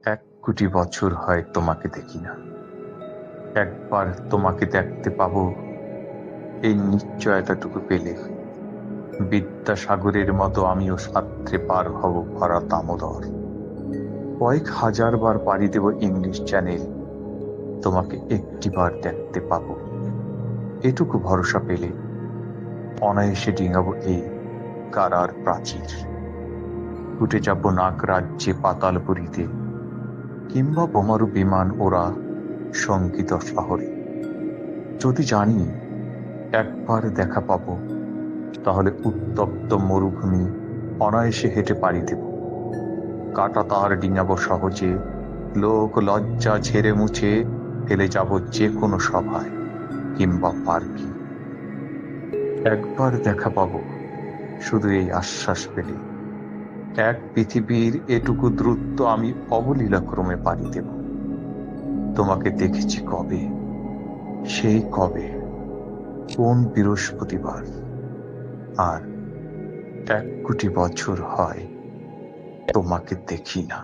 এক কোটি বছর হয় তোমাকে দেখি না। একবার তোমাকে দেখতে পাবো, এই নিশ্চয়তাটুকু পেলে বিদ্যাসাগরের মতো আমিও সাত্রে পার হব ভরা দামোদর। কয়েক হাজার বার পাড়ি দেব ইংলিশ চ্যানেল, তোমাকে একটিবার দেখতে পাবো। এটুকু ভরসা পেলে অনায়াসে ডিঙাবো এই কারার প্রাচীর। উঠে যাব নাগ রাজ্যে পাতালপুরীতে, কিংবা বোমারু বিমান ওরা সঙ্গীত শহরে। যদি জানি একবার দেখা পাবো, তাহলে উত্তপ্ত মরুভূমি অনায়াসে হেঁটে পাড়ি দেব। কাটা তার ডিঙাবো সহজে, লোক লজ্জা ঝেড়ে মুছে ফেলে যাব যে কোনো সভায় কিংবা পার্কে। একবার দেখা পাবো, শুধু এই আশ্বাস পেলে এক পৃথিবীর এটুকু দ্রুত আমি অবলীলাক্রমে পাড়ি দেব। তোমাকে দেখেছি কবে, সেই কবে, কোন বৃহস্পতিবার, আর এক কোটি বছর হয় তোমাকে দেখি না।